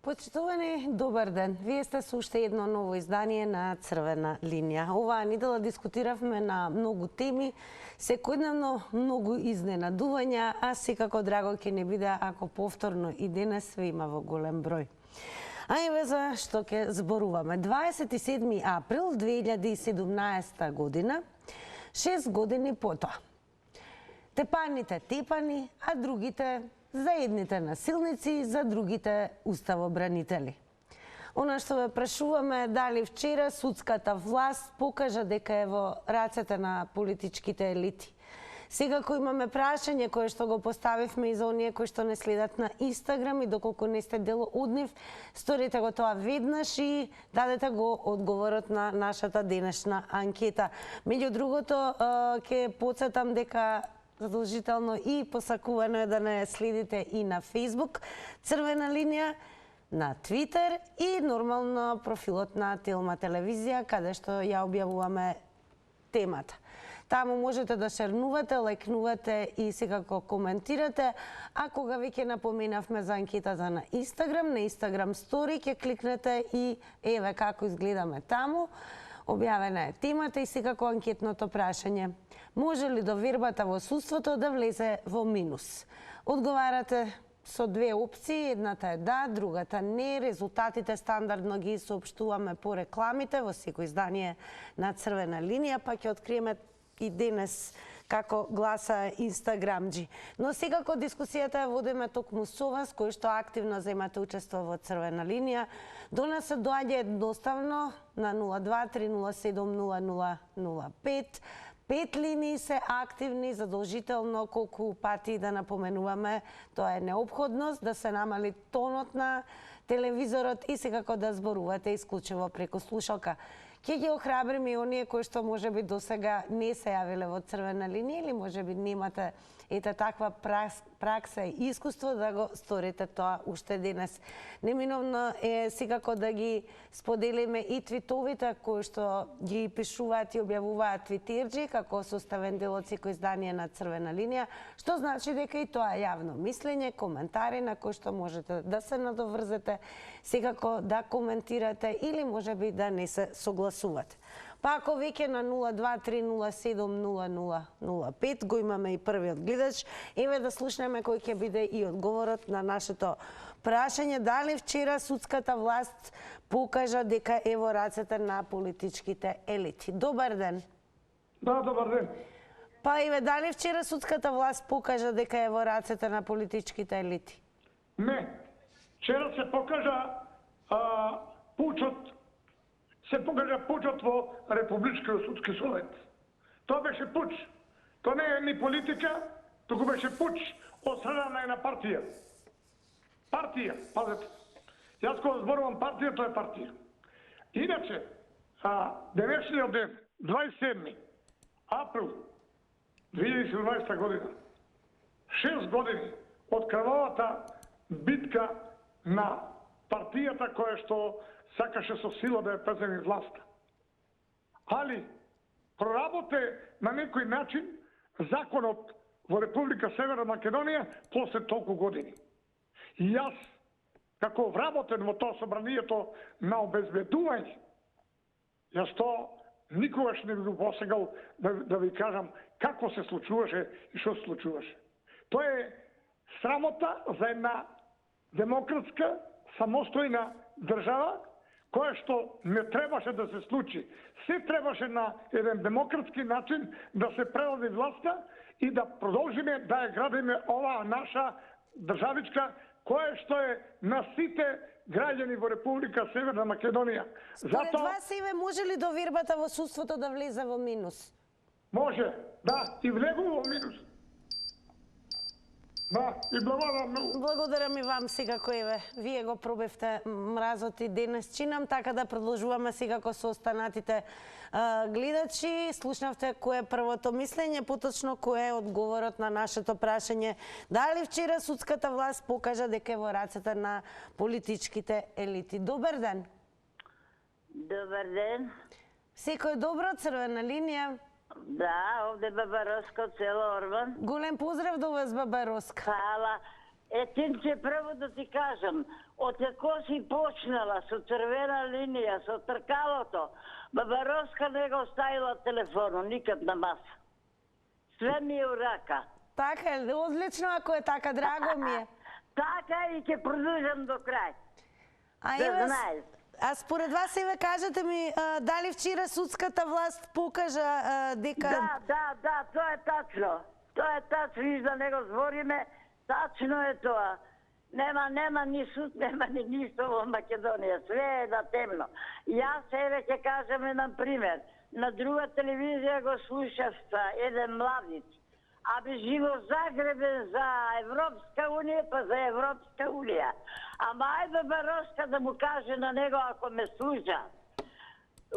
Почитувани, добар ден. Вие сте со уште едно ново издание на Црвена линија. Оваа недела дискутиравме на многу теми, секојдневно многу изненадувања, а секако драго ќе не биде ако повторно и денес ве има во голем број. А еве за што ќе зборуваме. 27 април 2017 година, 6 години потоа. Тепаните тепани, а другите за едните насилници, за другите уставобранители. Она што ве прашуваме е дали вчера судската власт покажа дека е во рацете на политичките елити. Секако имаме прашање кое што го поставивме и за оние кои што не следат на Инстаграм и доколку не сте дел од нив, сторите го тоа веднаш и дадете го одговорот на нашата денешна анкета. Меѓу другото, ќе потсетам дека задолжително и посакувано е да не следите и на Facebook Црвена линија, на Twitter и нормално профилот на Телма телевизија, каде што ја објавуваме темата. Таму можете да шернувате, лајкнувате и секако коментирате. А кога веќе напоменавме за анкетата на Инстаграм стори ќе кликнете и еве како изгледаме таму. Објавена е темата и секако анкетното прашање. Може ли довербата во судството да влезе во минус? Одговарате со две опции, едната е да, другата не. Резултатите стандардно ги соопштуваме по рекламите во секој издание на Црвена линија, па ќе откриеме и денес како гласа Инстаграмџи. Но секако дискусијата ја водиме токму со вас, кои што активно земате учество во Црвена линија. До нас се доаѓа едноставно на 02-307-0005. 5 линии се активни, задолжително колку пати да напоменуваме, тоа е неопходност да се намали тонот на телевизорот и секако да зборувате исклучиво преку слушалка. Ќе ги охрабриме и оние кои што можеби досега не се јавиле во Црвена линија или можеби немате таква пракса и искуство да го сторите тоа уште денес. Неминовно е секако да ги споделиме и твитовите кои што ги пишуваат и објавуваат твитерџи како составен дел од секој издание на Црвена линија, што значи дека и тоа е јавно мислење, коментари на кои што можете да се надоврзете, секако да коментирате или можеби да не се согласувате. Па ако веќе на 02-307-0005 го имаме и првиот гледач, еве да слушнеме кој ќе биде и одговорот на нашето прашање дали вчера судската власт покажа дека е во рацете на политичките елити. Добар ден. Да, добар ден. Па еве дали вчера судската власт покажа дека е во рацете на политичките елити? Не. Вчера се покажа пучот во Републичкиот судски совет. Тоа беше пуч. Тоа не е ни политика, туку беше пуч од страна на една партија. Партија, пазете. Јас кога зборувам партија, тоа е партија. Иначе, денешниот ден, 27 април 2017 година, 6 години од крвавата битка на партијата која што сакаше со сила да ја преземи власта. Али, проработе на некој начин законот во Република Северна Македонија после толку години. И јас, како вработен во тоа собранието на обезбедување, јас тоа никогаш не би го посегал да ви кажам како се случуваше и што се случуваше. Тоа е срамота за една демократска, самостојна држава, која што не требаше да се случи. Се требаше на еден демократски начин да се предаде власта и да продолжиме да ја градиме оваа наша државичка, која што е на сите граѓани во Република Северна Македонија. Според вас, еве, може ли довербата во судството да влезе во минус? Може, да, и влегува во минус. Да, и благодарам многу. Благодарам и вам секако, еве. Вие го пробивте мразот и денес чинам, така да продолжуваме секако со останатите гледачи. Слушнавте кое е првото мислење, поточно кое е одговорот на нашето прашање. Дали вчера судската власт покажа дека е во рацете на политичките елити? Добар ден. Добар ден. Секој добро, Црвена линија? Да, овде Баба Роска од село Орбан. Голем поздрав до вас, Баба Роска. Хвала. Тинче, прво да ти кажам, од како си почнала со црвена линија, со тркалото, Бабаровска не го ставила телефонот никад на маса. Све ми е у рака. Така е, одлично ако е така, драго ми е. Така и ќе продолжам до крај. А Да еве, знаеш. а според вас, еве, кажете ми, дали вчера судската власт покажа дека... Да, тоа е тачно. Тоа е тачно, и за него збориме, тачно е тоа. Нема ни суд, нема ни ништо во Македонија, све е на темно. Јас еве ќе кажеме на пример, на друга телевизија го слушав еден младиц, абе живо загребен за Европска унија, па за Европска унија. Ама ајде Бароска да му каже на него ако ме слуша.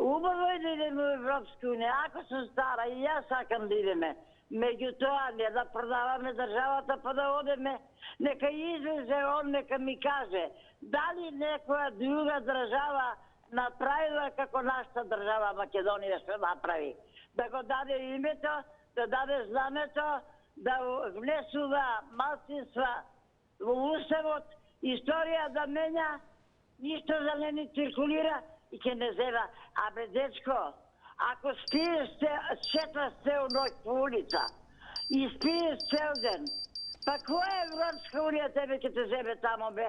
Убаво е да идеме во Европска унија, ако сум стара и јас сакам да идеме. Меѓутоа, не да продаваме државата па да одеме, нека излезе он, нека ми каже, дали некоја друга држава направила како нашата држава Македонија што направи. Да го даде името, да даде знамето, да внесува малцинства во уставот, историја да менја, ништо за не ни циркулира и ќе не зева. Абе, дечко, ако спиеш шеташ цел ноќ по улица и спиеш цел ден, па која Европска унија тебе ќе те земе тамо, бе?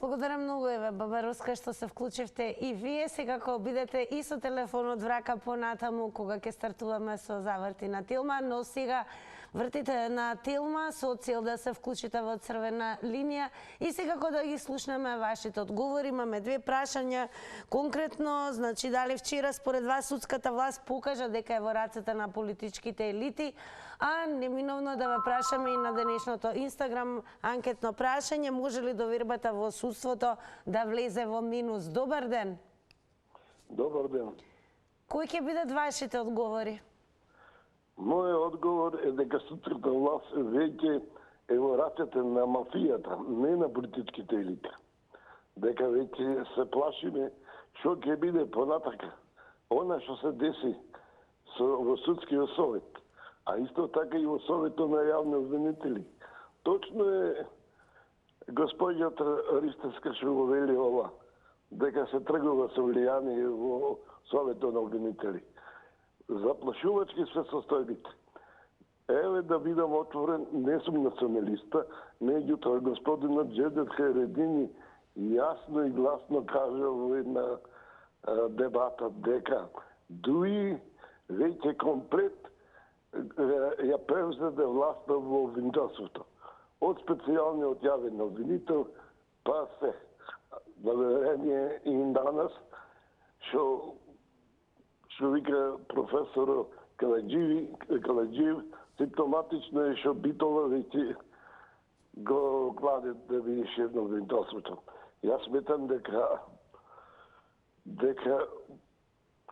Благодарам многу, еве, Бабаровска, што се вклучивте и вие. Секако бидете и со телефонот врака понатаму кога ќе стартуваме со заврти на Тилма, но сега вртите на Тилма со цел да се вклучите во црвена линија и секако да ги слушнеме вашите одговори. Имаме две прашања конкретно, значи дали вчера според вас судската власт покажа дека е во рацете на политичките елити, а неминовно да ве прашаме и на денешното Инстаграм анкетно прашање, може ли довербата во судството да влезе во минус? Добар ден. Добар ден. Кои ќе бидат вашите одговори? Мојот одговор е дека судската власт веќе е во рацете на мафијата, не на политичките елити. Дека веќе се плашиме што ќе биде понатака. Она што се деси во судскиот совет, а исто така и во советот на јавни обвинители. Точно е госпоѓата Ристевска што го вели ова, дека се тргува со влијание во советот на обвинители. Заплашувачки се состојбите. Еве да бидам отворен, не сум националиста, меѓутоа господинот Џевдет Хајредини јасно и гласно кажа во една дебата дека дуи веќе комплет ја превзеде власта во обвинителството. Од специјалниот јавен обвинител, па се на верение и данас, што вика професор Каладжиев, симптоматично е што Битола веќе го кладе да биде шеф на обвинителството. Јас сметам дека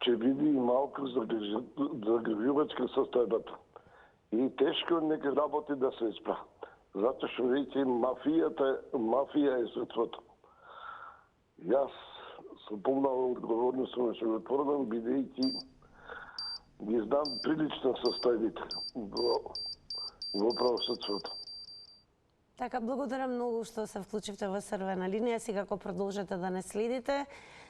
ќе биде и малку загрижувачка состојбата. И тешко нека работи да се испра. Затоа што веќе мафија е судството. Јас со полна одговорност што го тврдам, бидејќи ги знам прилично состојбите во правосудството. Така, благодарам многу што се вклучивте во црвена линија. Секако продолжете да не следите,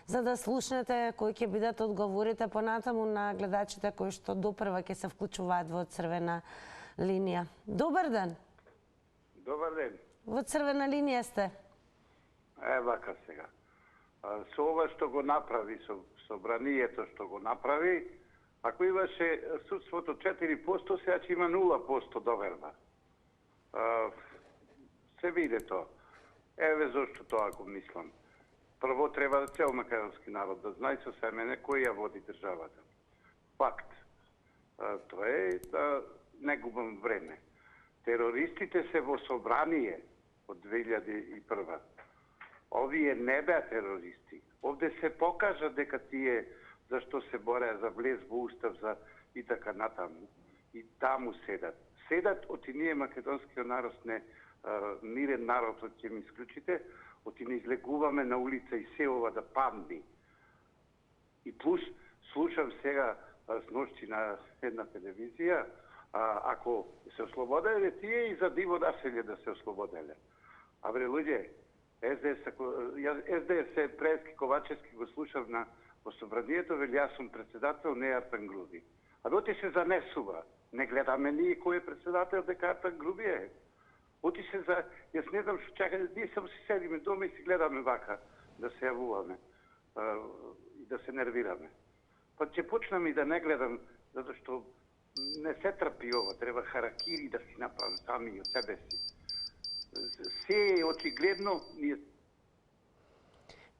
за да слушнете кои ќе бидат одговорите понатаму на гледачите кои што допрва ќе се вклучуваат во црвена линија. Добар ден. Добар ден. Во црвена линија сте. Вака сега. Со ова што го направи, со собранието што го направи, ако имаше судството 4%, сега ќе има 0% доверба. Се виде тоа. Еве зошто тоа го мислам. Прво треба да цел македонски народ да знае со семене кој ја води државата. Факт. Тоа е да не губам време. Терористите се во собрание од 2001. Овие не беа терористи. Овде се покажа дека тие зашто се бореа за влез во устав за и така натаму. И таму седат. Седат од и ние македонскиот народ не мирен народ од ќе ми исклучите, од и не излегуваме на улица и се ова да падни. И плюс слушам сега с ношти на една телевизија Ако се ослободеле тие и за диво населје да се ослободеле. А бре луѓе, СДС Прески Ковачевски го слушав во собранието, вели јас сум председател, не Артан Груби. А оти се занесува. Не гледаме ние кој е председател, дека Артан Груби е. Оти се за... Јас не знам што чака, ние само си седиме дома и си гледаме вака да се јавуваме и да се нервираме. Па ќе почнам и да не гледам, затоа што не се трпи ова, треба харакири да си направим сами од себе си. Се е очигледно, ние...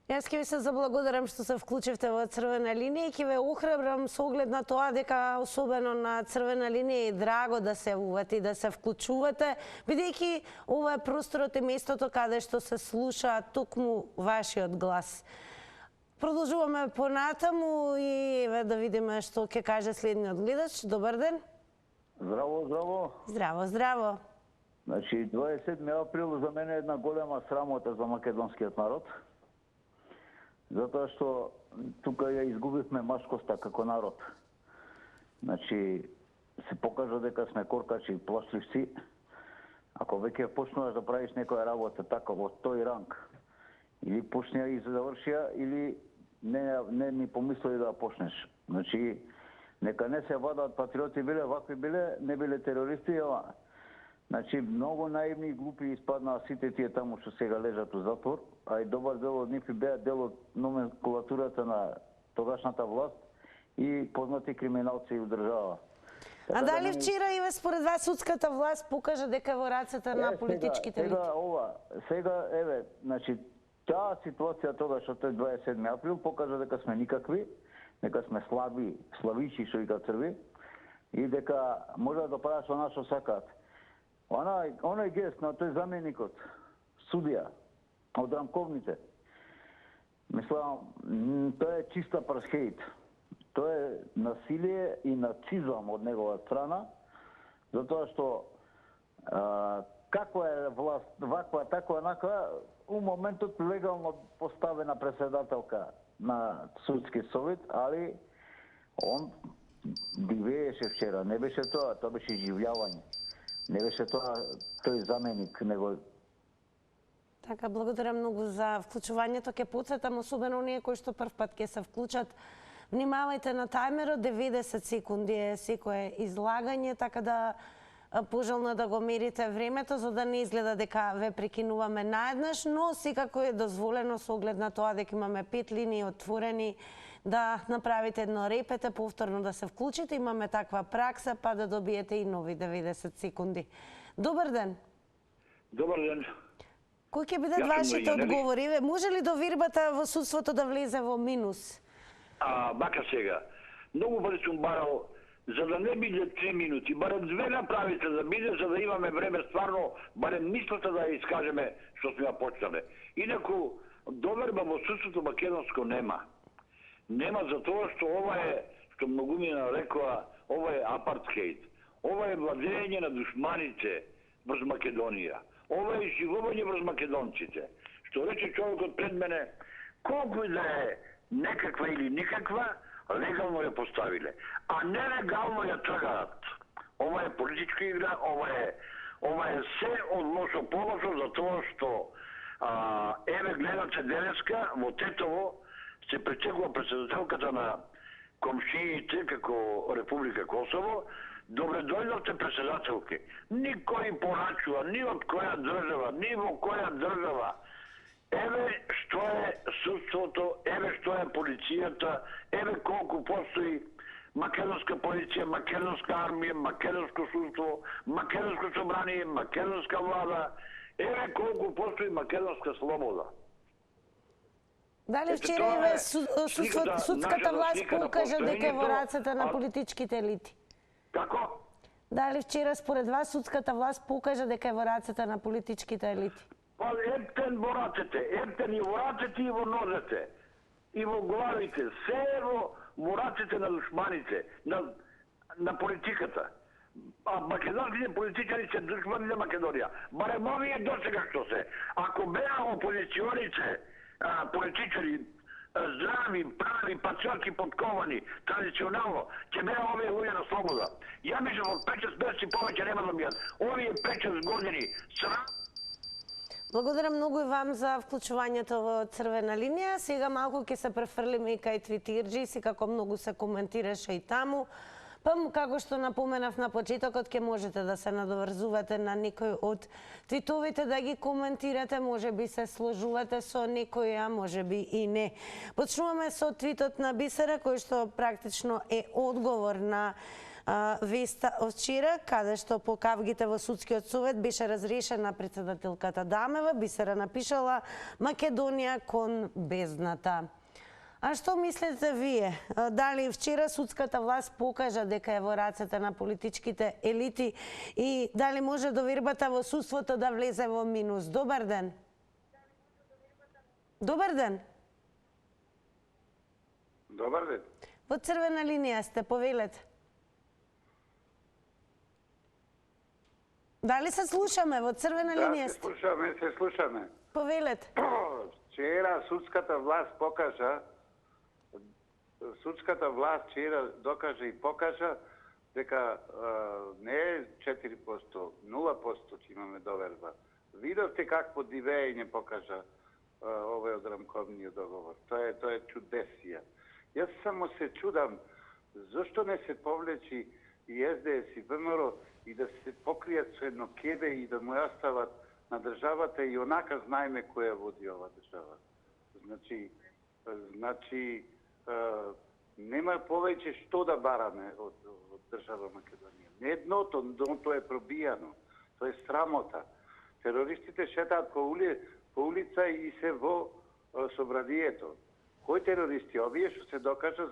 Јас ќе ви се заблагодарам што се вклучивте во Црвена линија и ќе ве охрабрам со оглед на тоа дека особено на Црвена линија е драго да се јавувате и да се вклучувате, бидејќи ова е просторот и местото каде што се слуша токму вашиот глас. Продолжуваме понатаму и да видиме што ќе каже следниот гледач. Добар ден. Здраво, здраво. Здраво, здраво. Значи, 27 април за мене е една голема срамота за македонскиот народ. Затоа што тука ја изгубивме машкоста како народ. Значи, се покажа дека сме коркачи и плашливци. Ако веќе почнуваш да правиш некоја работа така во тој ранг, или почни и завршија, или не ни помислили да почнеш. Значи, нека не се вадат патриоти биле, вакви биле, не биле терористи, ама. Значи, многу наивни и глупи испаднаа сите тие таму што сега лежат у затвор, а и добар дел од нив беа дел од номенклатурата на тогашната власт и познати криминалци у држава. А дали вчера и според вас судската власт покажа дека во рацете на политичките елити? Сега, еве, значи, таа ситуација тогаш што тој 27 април покажа дека сме никакви, дека сме слаби, славичи што вика црви, и дека можат да прават што нашо сакаат. Оној гест на тој заменикот, судија, од рамковните, мислам, тоа е чиста пархеид. Тоа е насилие и нацизам од негова страна, затоа што каква е власт, ваква, таква, наква, у моментот легално поставена председателка на судски совет, али он дивееше вчера, не беше тоа беше живљавање. Не беше тоа тој заменик, него... Така, благодарам многу за вклучувањето. Ке потсетам особено оние кои што прв пат ке се вклучат. Внимавајте на тајмерот, 90 секунди е секое излагање, така да пожелно да го мерите времето, за да не изгледа дека ве прекинуваме наеднаш, но секако е дозволено со оглед на тоа дека имаме 5 линии отворени, да направите едно репете, повторно да се вклучите. Имаме таква пракса, па да добиете и нови 90 секунди. Добар ден. Добар ден. Кои ќе бидат вашите одговори? Може ли довербата во судството да влезе во минус? Бака сега. Многу пати сум барал, за да не биде 3 минути, барем 2 направите да биде, за да имаме време стварно, барем мислата да ја искажеме што сме ја почнале. Инаку, доверба во судството македонско нема. Нема за тоа што ова е, што многу ми нарекоа, ова е апартхейд. Ова е владење на душманите врз Македонија. Ова е живување врз македонците. Што рече човекот пред мене, колку и да е некаква или никаква, легално ја поставиле. А нелегално ја тргаат. Ова е политичка игра, ова е се од лошо по лошо, за тоа што еве гледате денеска во Тетово се пречекува председателката на комшиите како Република Косово. Добре дојдовте председателки. Никој порачува, ни од која држава, ни во која држава. Еве што е судството, еве што е полицијата, еве колку постои македонска полиција, македонска армија, македонско судство, македонско собрание, македонска влада, еве колку постои македонска слобода. Дали вчера судската власт покажа дека е во рацете на политичките елити? Како? Дали вчера според вас судската власт покажа дека е во рацете на политичките елити? Па ептен во рацете, ептен и во рацете и во нозете, и во главите, се е во рацете на душманите, на политиката. А македонските политичари се душмани на Македонија. Барем овие досега што се. Ако беа опозиционите политичари здрави, прави, пацарки подковани, традиционално, ќе беа овие луѓе на слобода. Ја мислам, од 5-6 месеци повеќе нема да бидат. Овие 5-6 години срам. Благодарам многу и вам за вклучувањето во црвена линија. Сега малку ќе се префрлиме и кај Твитирџи, секако многу се коментираше и таму. Па, како што напоменав на почетокот, ќе можете да се надоврзувате на некој од твитовите, да ги коментирате, може би се сложувате со некој, а може би и не. Почнуваме со твитот на Бисера, кој што практично е одговор на веста од вчера, каде што по кавгите во судскиот совет беше разрешена председателката Дамева. Бисера напишала Македонија кон бездната. А што мислите вие? Дали вчера судската власт покажа дека е во рацете на политичките елити и дали може довербата во судството да влезе во минус? Добар ден. Добар ден. Добар ден. Во црвена линија сте, повелете. Дали се слушаме? Во црвена линија сте? Да, се слушаме. Повелете. Вчера судската власт вчера докажа и покажа дека не е 4%, 0% ќе имаме доверба. Видовте какво дивење покажа овој од рамковниот договор. Тоа е чудесија. Јас само се чудам зашто не се повлечи и СДС и ВМРО и да се покријат со едно кебе и да му ја остават на државата и онака знаеме која води ова држава. Значи нема повеќе што да бараме од држава Македонија. Не едното е пробијано. Тоа е срамота. Терористите шетаат по улица и се во собранието. Кои терористи? Овие што се докажа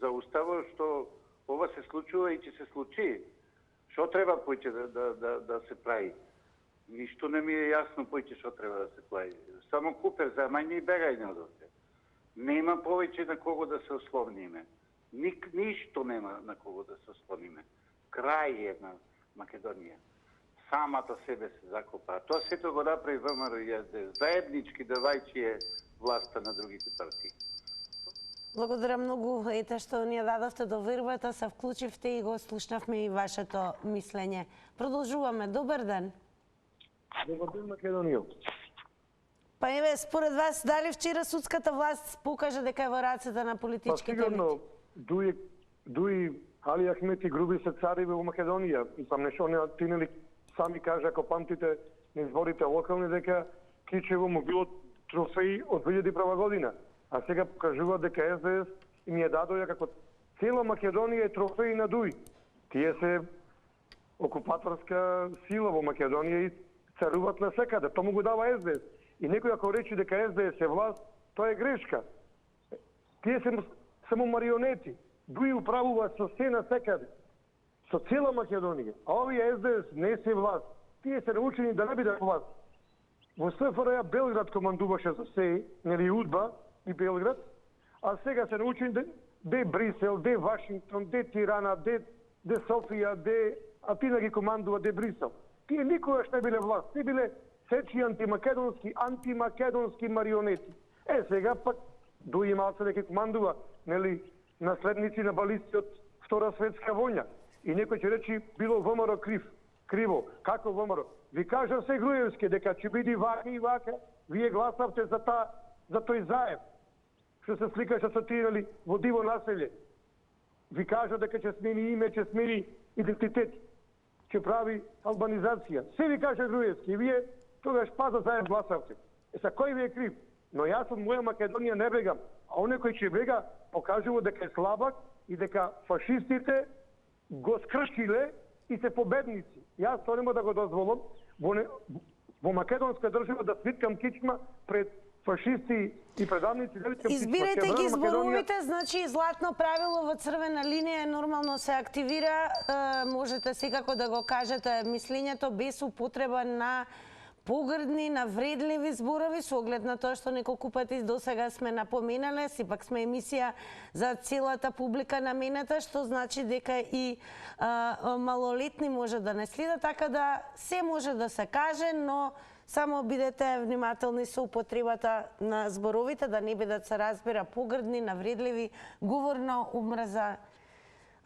за уставот што ова се случува и ќе се случи. Што треба поќе да се прави? Ништо не ми е јасно поќе што треба да се прави. Само Купер, замајни и бегајне од овде. Нема повеќе на кого да се ослониме. Ништо нема на кого да се ослониме. Крај е на Македонија. Самата себе се закопа. Тоа сето го направи ВМРО и СДС. Заеднички давајќи е власта на другите партии. Благодарам многу, ете што ни ја дадовте довербата, се вклучивте и го слушнавме и вашето мислење. Продолжуваме. Добар ден. Добар ден, Македонија. Па еве, според вас, дали вчера судската власт покажа дека е во рацете на политичките елити? Па сигурно, дуи Али Ахмет и Груби се цари во Македонија. Сам нешто не тинели сами кажа, ако памтите на изборите локални, дека Кичево му било трофеи од 2001 година. А сега покажува дека СДС им ја дадоја како цела Македонија е трофеи на Дуи. Тие се окупаторска сила во Македонија и царуват насекаде. Тоа му го дава СДС. И некој ако рече дека СДС е власт, тоа е грешка. Тие се само марионети. Дуи управува со се насекаде. Со цела Македонија. А овие СДС не се власт. Тие се научени да не бидат власт. Во СФРЈ Белград командуваше за се, нели Удба и Белград, а сега се научени де Брисел, де Вашингтон, де Тирана, де Софија, де Атина ги командува, де Брисел. Тие никогаш не биле власт, тие биле сечи антимакедонски марионети. Сега пак Дуи малце дека командува, нели, наследници на балисти од Втора светска војна. И некој ќе речи било ВМРО криво. Како ВМРО? Ви кажа се Груевски дека ќе биде вака и вака, вие гласавте за тој заев. Што се сликаше со тие, нели, во диво населје. Ви кажа дека ќе смени име, ќе смени идентитет, ќе прави албанизација. Се ви кажа Груевски и вие тогаш паза заев гласавте. Са кој ви е крив? Но јас од моја Македонија не бегам. А оне кој ќе бега покажува дека е слабак и дека фашистите го скршиле и се победници. Јас тоа нема да го дозволам во македонска држава да свиткам кичма пред фашисти и предавници. Избирайте ги зборовите, значи златно правило во црвена линија нормално се активира. Можете секако да го кажете мислењето без употреба на погрдни, навредливи зборови, со оглед на тоа што неколку пати досега сме напоменале, сепак сме емисија за целата публика наменета, што значи дека и малолетни може да не следат, така да се може да се каже, но Само бидете внимателни со употребата на зборовите, да не бидат се разбира погрдни, навредливи, говор на омрза,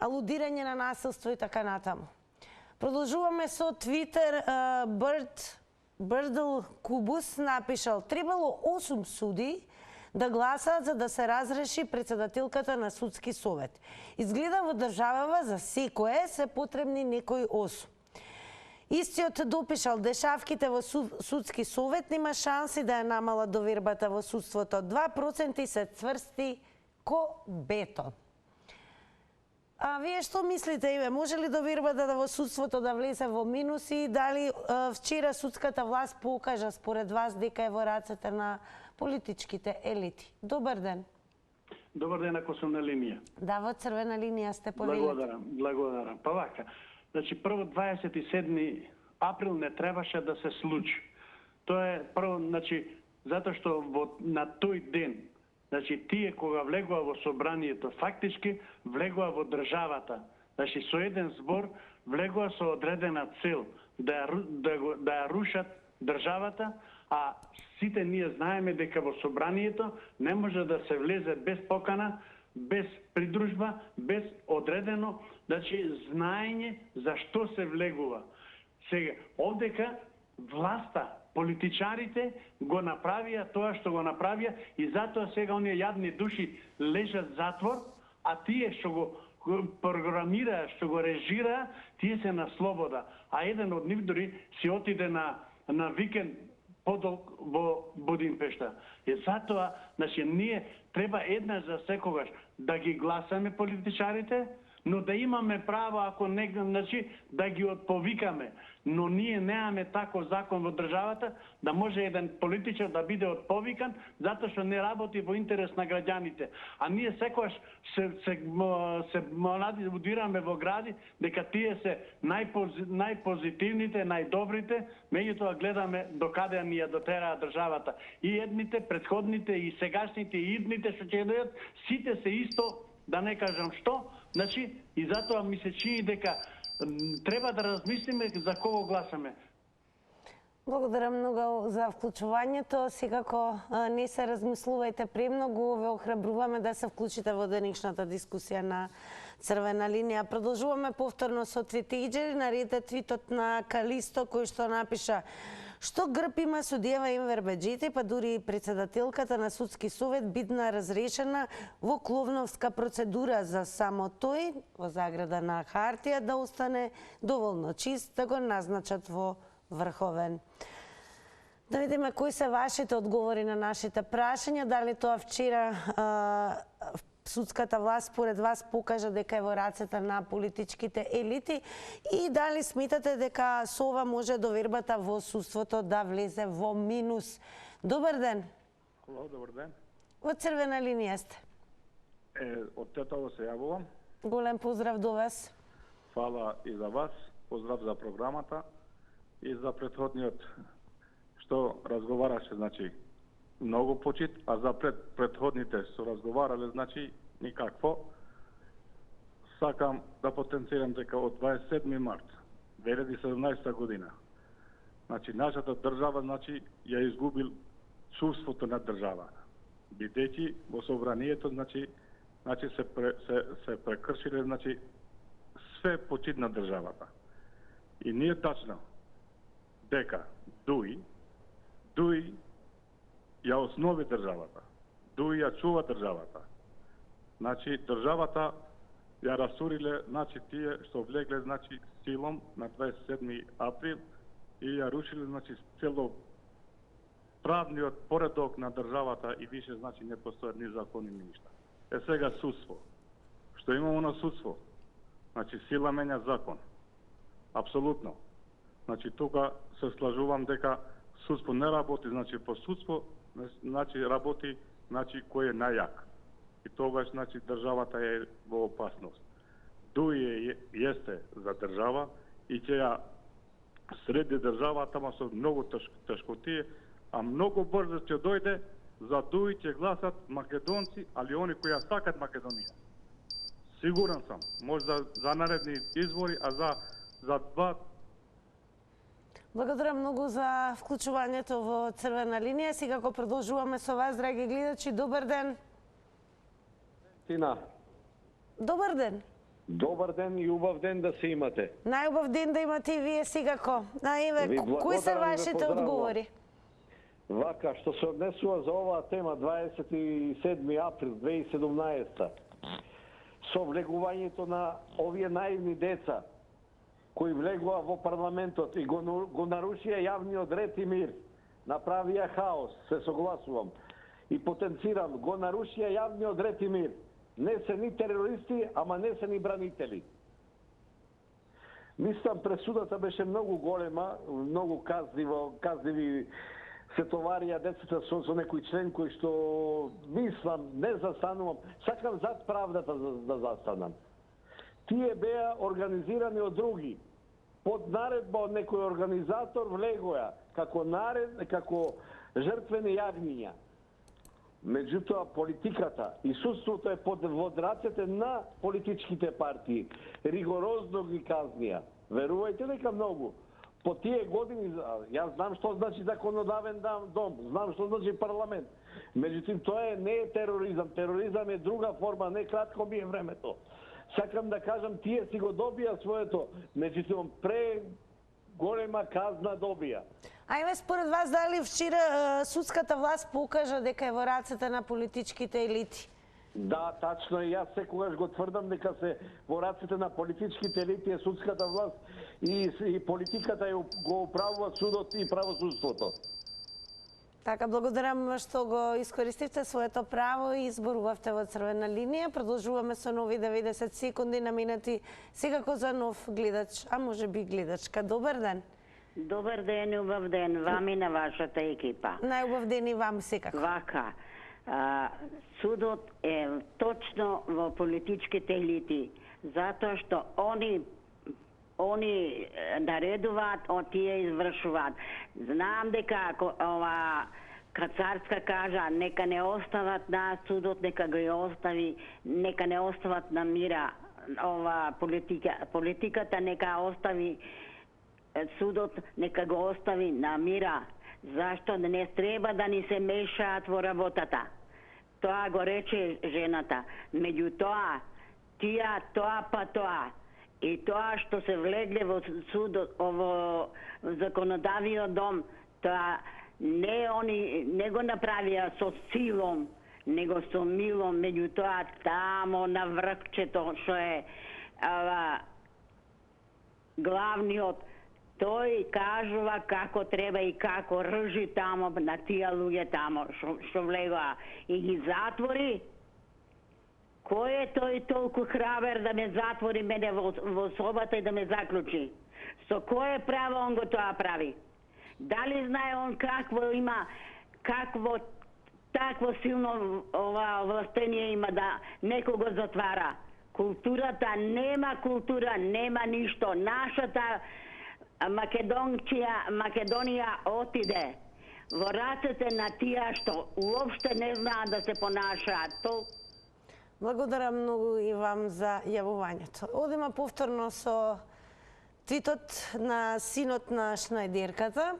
алудирање на насилство и така натаму. Продолжуваме со Твитер. Бърдъл Кубус напишал: требало 8 суди да гласаат за да се разреши председателката на судски совет. Изгледа во државава за секое се потребни некои 8. Истиот допишал: дешавките во судски совет нема шанси да ја намала довербата во судството. 2% се цврсти ко бетон. А вие што мислите, Иве? Може ли довербата во судството да влезе во минус и дали вчера судската власт покажа според вас дека е во рацете на политичките елити? Добар ден. Добар ден, ако сум на линија. Да, во црвена линија сте повелите. Благодарам. Па вака, значи прво 27 април не требаше да се случи. Тоа е прво, значи, затоа што на тој ден, значи тие кога влегува во собранието, фактички влегува во државата. Значи со еден збор влегува со одредена цел да ја рушат државата, а сите ние знаеме дека во собранието не може да се влезе без покана, без придружба, без одредено, значи знаење за што се влегува. Сега, овдека власта, политичарите го направија тоа што го направија и затоа сега оние јадни души лежат затвор, а тие што го програмираа, што го режираа, тие се на слобода. А еден од нив дори си отиде на викенд подолг во Будимпешта. И затоа, значи, ние треба еднаш за секогаш да ги гласаме политичарите, но да имаме право, ако не, значи, да ги отповикаме. Но ние немаме таков закон во државата да може еден политичар да биде отповикан затоа што не работи во интерес на граѓаните. А ние секогаш се надираме во гради дека тие се најпозитивните, најдобрите, меѓутоа гледаме докаде ни ја дотераа државата. И едните, претходните, и сегашните, и идните што ќе дојдат, сите се иско, да не кажам што, значи, и затоа ми се чини дека треба да размислиме за кого гласаме. Благодарам многу за вклучувањето. Секако не се размислувајте премногу, ве охрабруваме да се вклучите во денешната дискусија на Црвена линија. Продолжуваме повторно со твитејџери. Наред е твитот на Калисто кој што напиша: што грб има судијава Енвер Беџети, па дури и председателката на судски совет бидна разрешена во кловновска процедура за само тој, во заграда на хартија, да остане доволно чист да го назначат во Врховен. Да видиме кои се вашите одговори на нашите прашања, дали тоа вчера судската власт според вас покажа дека е во рацете на политичките елити и дали сметате дека со ова може довербата во судството да влезе во минус. Добар ден. Добар ден. Во Црвена линија сте. Од Тетово се јавувам. Голем поздрав до вас. Фала и за вас, поздрав за програмата и за претходниот што разговараше, значи многу почит, а за претходните што разговарале, значи никакво. Сакам да потенцирам дека од 27 март 2017 година, значи нашата држава, значи ја изгубил чувството на држава. Бидејќи во собранието, значи се прекршиле, значи све почит на државата. И ние тачно дека Дуи ја основи државата. Дуи ја чува државата. Значи државата ја расуриле, значи тие што влегле, значи силом на 27 април и ја рушиле, значи цело правниот поредок на државата и више, значи не постојат ни закони ни ништа. Сега судство. Што имамо на судство? Значи сила менја закон. Апсолутно. Значи тука се слажувам дека судство не работи, значи по судство, значи работи, значи кој е најјак. И тогаш, значи државата е во опасност. Дуи јесте за држава и ќе ја среди државата, ама со многу тешкотие, а многу брзо ќе дојде, за Дуи ќе гласат македонци, али они кои ја сакат Македонија. Сигурен сам, може за наредни избори, а за два Благодарам многу за вклучувањето во Црвена линија. Сега го продолжуваме со вас, драги гледачи. Добар ден. Тина. Добар ден. Добар ден и убав ден да се имате. Најубав ден да имате и вие секако. Наиве, кои се вашите одговори? Вака, што се однесува за оваа тема 27 април 2017, со влегувањето на овие наивни деца кои влегува во парламентот и го нарушија јавниот ред и мир, направија хаос, се согласувам. И потенцирам, го нарушија јавниот ред и мир. Не се ни терористи, ама не се ни бранители. Мислам, пресудата беше многу голема, многу казниви се товарија децата со некој член кој што мислам, не застанувам, сакам зад правдата да застанам. Тие беа организирани од други. Под наредба од некој организатор влегоја како жртвени јагниња. Меѓутоа, политиката и судството е под рацете на политичките партии. Ригорозно ги казнија. Верувајте дека многу. По тие години, јас знам што значи законодавен дом, знам што значи парламент. Меѓутоа, тоа не е тероризам. Тероризам е друга форма, не кратко ми е времето. Сакам да кажам, тие си го добија своето, меѓутоа голема казна добија. Ајме, според вас, дали вчера судската власт покажа дека е во рацете на политичките елити? Да, тачно и јас секогаш го тврдам дека се во рацете на политичките елити е судската власт и политиката го управува судот и правосудството. Така, благодарам што го искористивте своето право и изборувавте во Црвена линија. Продолжуваме со нови 90 секунди наминати секако за нов гледач, а може би гледачка. Добар ден. Добар ден, убав ден, вам и на вашата екипа. Најубав ден и вам секако. Вака, судот е точно во политичките елити, затоа што они наредуваат, тие извршуваат. Знам дека Кацарска кажа, нека не остават на судот, нека го остави, нека не остават на мира политиката, нека остави судот, нека го остави на мира. Зашто не треба да ни се мешаат во работата. Тоа го рече жената. Меѓутоа, тоа. И тоа што се влегле во судот, во законодавниот дом, тоа не го направија со силом, него со милом, меѓутоа тамо на врвчето што е главниот, тој кажува како треба и како ржи тамо на тие луѓе тамо што влегоа и ги затвори. Кој е тој толку храбер да ме затвори мене во собата и да ме заклучи? Со кое право он го тоа прави? Дали знае он какво такво силно овластение има да некој го затвара? Културата, нема култура, нема ништо. Нашата Македонија отиде во рацете на тие што уопште не знаат да се понашаат. Благодарам многу и вам за јавувањето. Одиме повторно со твитот на синот на Шнајдерката.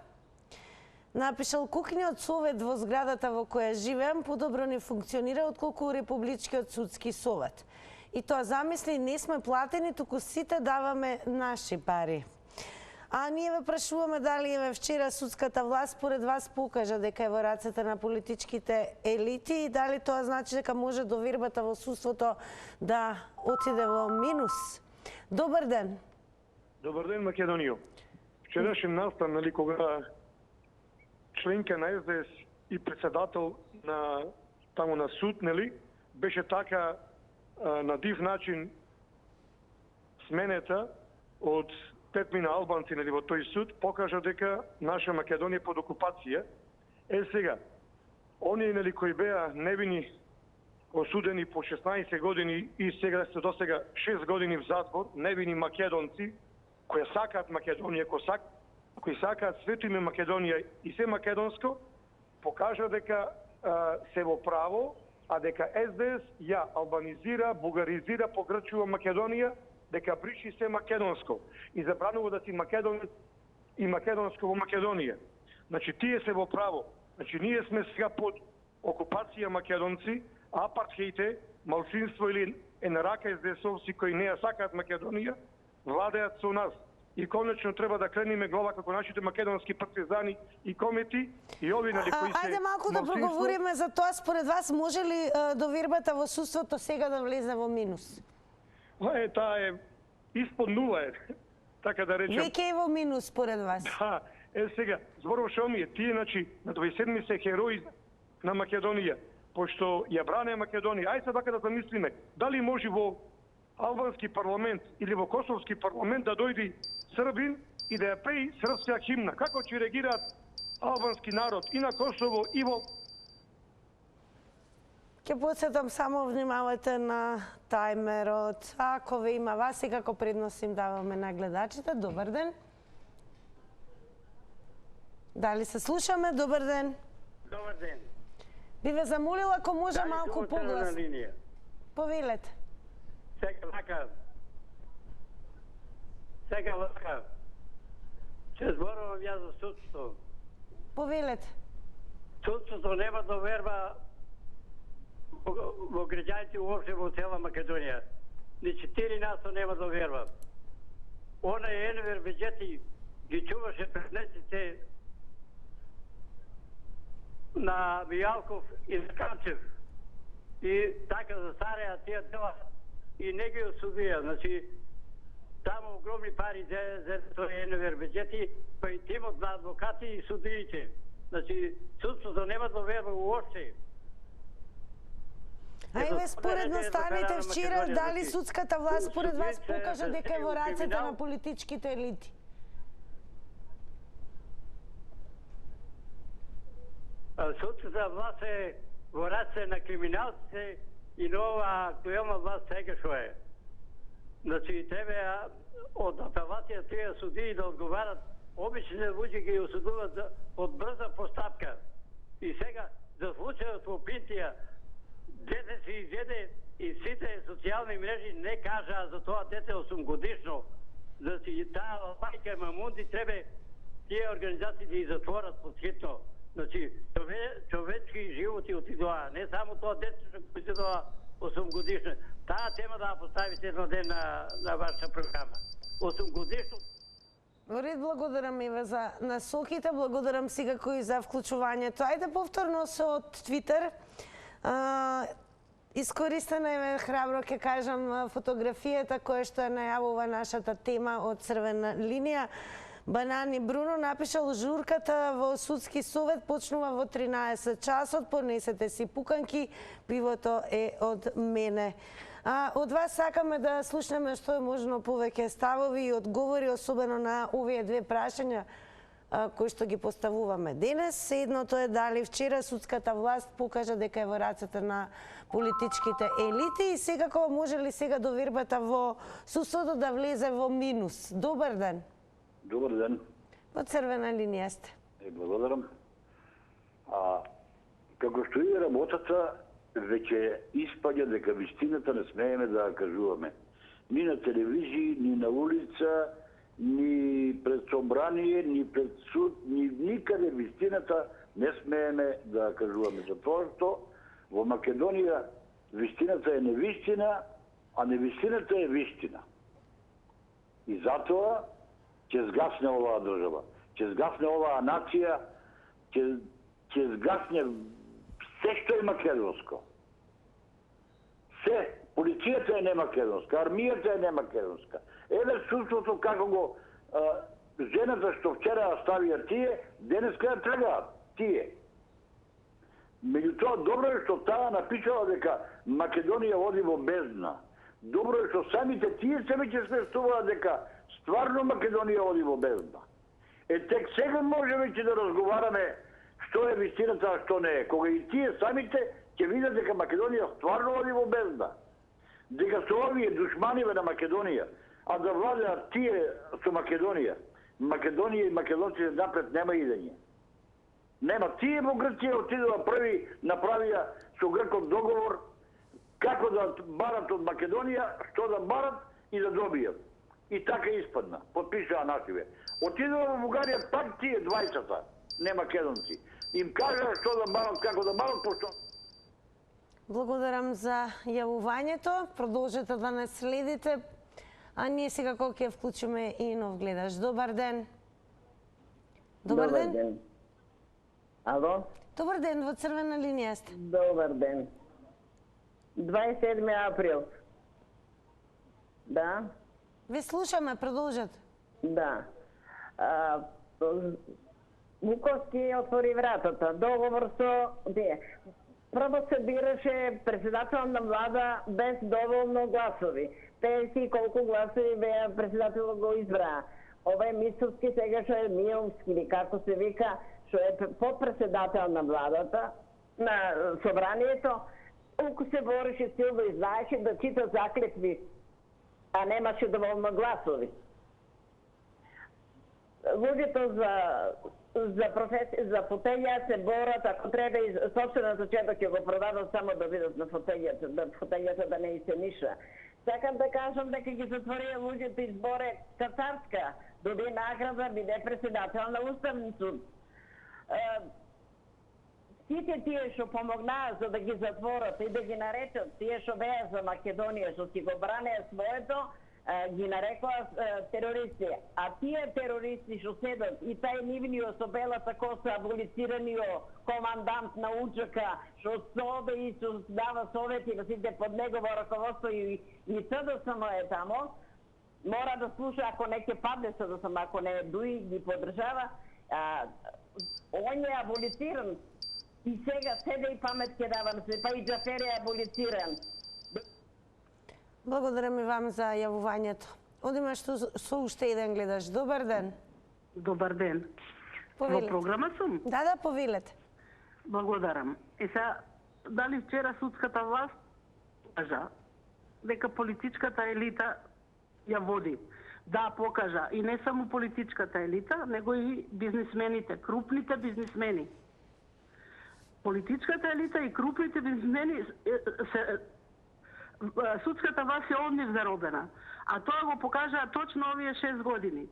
Напишал: кухњиот совет во зградата во која живеам подобро не функционира отколку Републичкиот судски совет. И тоа замисли, не сме платени, туку сите даваме наши пари. А ние ве прашуваме дали вчера судската власт според вас покажа дека е во рацете на политичките елити и дали тоа значи дека може довербата во судството да отиде во минус. Добар ден. Добар ден, Македонија. Вчерашен настан, кога членка на СДС и председател на суд, беше така на див начин сменета од 5 албанци во тој суд, покажа дека наша Македонија е под окупација. Сега, оние кои беа невини осудени по 16 години и сега се досега 6 години в затвор, невини македонци кои сакаат Македонија, кои сакаат свето име Македонија и се македонско, покажа дека се во право, а дека СДС ја албанизира, бугаризира, погрчува Македонија, дека бриши се македонско и забранува да си македонец и македонско во Македонија. Значи, тие се во право. Значи, ние сме сега под окупација македонци, апартхеите, малцинство или на рака СДС-овци кои не ја сакаат Македонија, владеат со нас. И конечно треба да крениме глава како нашите македонски партизани и комети и ови кои се... Ајде малку да проговориме за тоа. Според вас може ли довербата во судството сега да влезе во минус? Таа е испод нула е, така да речем. Веќе е во минус според вас? Да, сега, зборуваше омие, тие, значи, на 27 се херои на Македонија, пошто ја бране Македонија. Ајде сега да замислиме, дали може во албански парламент или во косовски парламент да дојди Србин и да ја пеи српска химна. Како ќе реагираат албански народ и на Косово и во... Ќе подсетам само внимавајте на тајмерот. Ако ве има вас и како предност им даваме на гледачите. Добар ден. Дали се слушаме? Добар ден. Добар ден. Би ве замолила ако може малку поглас. Повелете. Сега лака. Че зборувам ја за судството. Повелете. Судството нема доверба во граѓаните уопште во цела Македонија. Ни 4 насо нема доверба. Она е Енвер Беџети ги чуваше предниците на Мијалков и на Канчев. И така застареа тие дела и не ги осудија. Значи, таму огромни пари за тој Енвер Беџети, па и тимот на адвокати и судиите. Значи, судството нема доверба уопште. Ајде, според наставите вчера, дали судската власт според вас покажа дека е во рацете на политичките елити? Судската власт е во рацете на криминалците и нова актуелна власт сега што е. Значи, треба од апелација тие судии да одговарат. Обичните луѓе ги осудуваат од брза постапка. И сега, за случајот во Пинтија, дете се изеде и сите социјални мрежи не кажаа за тоа дете 8 годишно. Значи, таа мајка Мамунди треба тие организации да ги затворат подхитно. Значи, човечки животи отидоа, не само тоа дете што отидоа 8 годишно. Таа тема да ја поставите едно ден на вашата програма. 8 годишно. Во ред, благодарам Еве за насоките, благодарам секако и за вклучувањето. Ајде повторно со Твитер. Искористена е храбро ќе кажам фотографијата која што ја најавува нашата тема од Црвена линија. Банани Бруно напишал: журката во судски совет почнува во 13 часот, понесете си пуканки, пивото е од мене. Од вас сакаме да слушнеме што е можно повеќе ставови и одговори, особено на овие две прашања кои што ги поставуваме денес. Едното е дали вчера судската власт покажа дека е во рацете на политичките елити и секако може ли сега довербата во судството да влезе во минус. Добар ден. Добар ден. Во Црвена линија сте. Благодарам. Како што и работата, веќе испаѓа дека вистината не смееме да ја кажуваме. Ни на телевизии, ни на улица, ни пред собрание, ни пред суд, ни никаде вистината не смееме да ја кажуваме. Затоа што во Македонија вистината е невистина, а невистината е вистина. И затоа ќе згасне оваа држава, ќе згасне оваа нација, ќе згасне се што е македонско. Се. Полицијата е немакедонска, армијата е немакедонска. Еве судството како го жената што вчера ја ставија тие, денеска ја тргаат тие. Меѓутоа, добро е што таа напишала дека Македонија води во бездна. Добро е што самите тие се веќе свестуваат дека стварно Македонија води во бездна. Тек сега може веќе да разговараме што е вистината, а што не е. Кога и тие самите ќе видат дека Македонија стварно води во бездна. Дека се овие душманиве на Македонија, а да владеат тие со Македонија. Македонија и македонците напред нема идење. Нема. Тие во Грција отидоа први, направија со Гркот договор како да барат од Македонија, што да барат и да добијат. И така испадна. Подпишаа нашиве. Отидува во Бугарија пак тие 20-та, не македонци. Им кажа што да барат, како да барат, пошто... Благодарам за јавувањето. Продолжете да не следите. А ние сега ќе вклучиме и нов гледаш. Добар ден. Добар ден. Ало? Добар ден, во црвена линија сте. Добар ден. 27 април. Да? Ви слушаме, продолжете. Да. Вуковски отвори вратата. Договор со... Прво се бираше председател на влада без доволно гласови. 50 колку гласови беа председател го избра. Овој Мицовски сега што е Миловски, или како се вика, што е подпредседател на владата, на собранието, колку се бореше силно и знаеше да чита заклетви, а немаше доволно гласови. Луѓето за фотеја се борат, ако треба и собственото чедо ќе го продадат само да видат на фотејата да не се ниша. Сакам да кажам дека ги затворија луѓето изборе Кацарска, доби награда, биде председател на Уставен суд. Сите тие што помогнаа за да ги затворат и да ги наречат, тие што беа за Македонија, што си го бранеа своето, ги нарекоа терористи. А тие терористи што седат и тај нивниот со белата коса аболицираниот командант на УЧК што соде и што дава совети на сите под негово раководство и СДСМ е тамо, мора да слуша, ако не ќе падне СДСМ, ако не дуи ги поддржава, он е аболициран и сега седе и памет ќе дава на се, па и Џафер е аболициран. Благодарам и вам за јавувањето. Одиме со уште еден гледаш. Добар ден. Добар ден. Повелете. Во програма сум? Да, повелете. Благодарам. И сега, дали вчера судската власт кажа дека политичката елита ја води? Да, покажа. И не само политичката елита, него и бизнисмените, крупните бизнисмени. Политичката елита и крупните бизнисмени судската власт е однив заробена. А тоа го покажаа точно овие 6 години.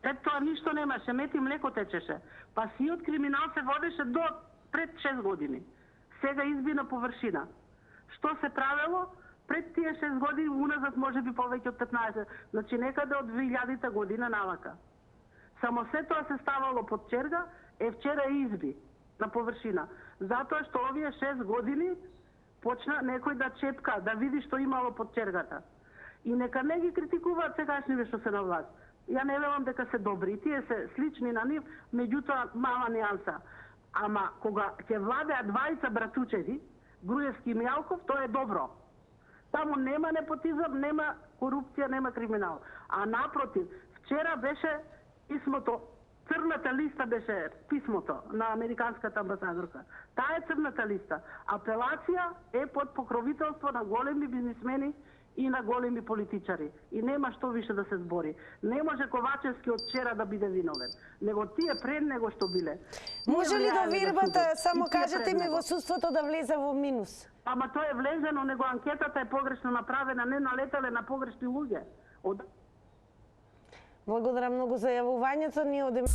Пред тоа ништо немаше, мет и млеко течеше. Па сиот криминал се водеше до пред 6 години. Сега изби на површина. Што се правело? Пред тие 6 години уназад може би повеќе од 15. Значи некаде од 2000 година навака. Само се тоа се ставало под черга, вчера изби на површина. Затоа што овие 6 години почна некој да чепка, да види што имало под чергата. И нека не ги критикуваат сегашниве што се на власт. Ја не велам дека се добри, тие се слични на нив, меѓутоа мала нијанса. Ама кога ќе владеа двајца братучеви, Груевски и Мијалков, тоа е добро. Таму нема непотизам, нема корупција, нема криминал. А напротив, вчера беше писмото, црната листа беше писмото на американската амбасадорка. Таа е црната листа. Апелација е под покровителство на големи бизнисмени и на големи политичари. И нема што више да се збори. Не може Ковачевски од вчера да биде виновен. Него тие пред него што биле. Може ли да вирбата, само кажете ми во судството да влезе во минус? Ама тоа е влезено, него анкетата е погрешно направена, не налетале на погрешни луѓе. Благодарам многу за јавувањето. Ние одиме...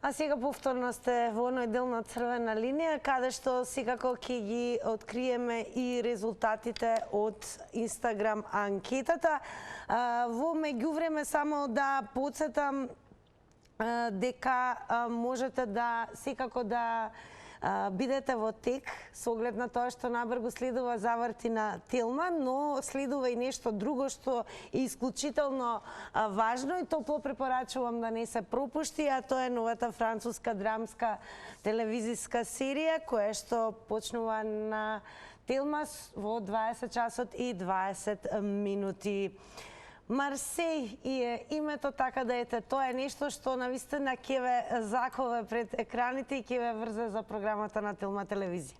А сега повторно сте во оној дел на црвена линија, каде што секако ќе ги откриеме и резултатите од Инстаграм анкетата. Во меѓувреме само да потсетам дека можете да секако да бидете во тек со оглед на тоа што набрзо следува заврти на Телма, но следува и нешто друго што е исклучително важно и топло препорачувам да не се пропушти, а тоа е новата француска драмска телевизиска серија која што почнува на Телма во 20 часот и 20 минути. Марсеј е името, така да ете, тоа е нешто што навистина ќе ве закове пред екраните и ќе ве врзе за програмата на Телма телевизија.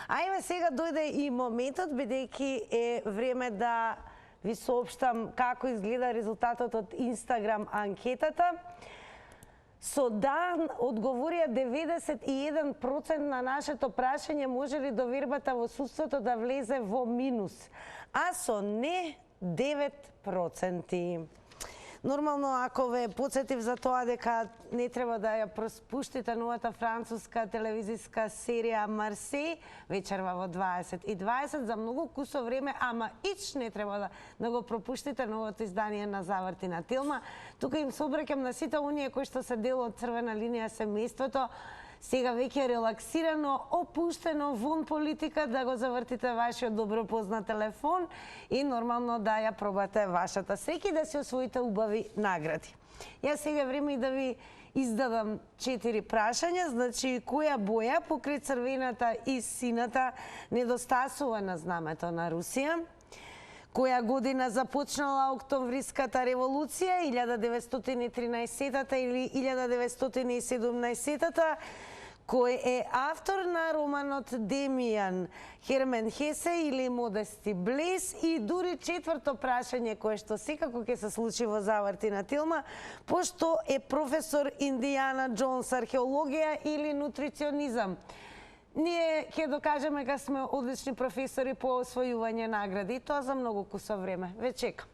А еве сега дојде и моментот, бидејќи е време да ви соопштам како изгледа резултатот од Инстаграм анкетата. Со да одговорија 91% на нашето прашање може ли довербата во судството да влезе во минус, а со не 9%. Нормално, ако ве подсетив за тоа дека не треба да ја пуштите новата француска телевизиска серија Марсеј, вечерва во 20:20, за многу кусо време, ама ич не треба да го пропуштите новото издание на Заврти на Тилма. Тука им се обраќам на сите оние кои што се дел од Црвена линија семејството, сега веќе релаксирано, опуштено вон политика, да го завртите вашиот добро познат телефон и нормално да ја пробате вашата среќа и да си освоите убави награди. Јас сега време и да ви издадам 4 прашања, значи која боја покрај црвената и сината недостасува на знамето на Русија? Која година започнала Октомвриската револуција, 1913 или 1917? Кој е автор на романот Демијан, Хермен Хесе или Модести Блес? И дури четврто прашање кое што секако ќе се случи во Заврти на Тилма, пошто е професор Индијана Джонс, археологија или нутриционизам? Ние ќе докажеме дека сме одлични професори по освојување награди и тоа за многу кусо време. Ве чекам.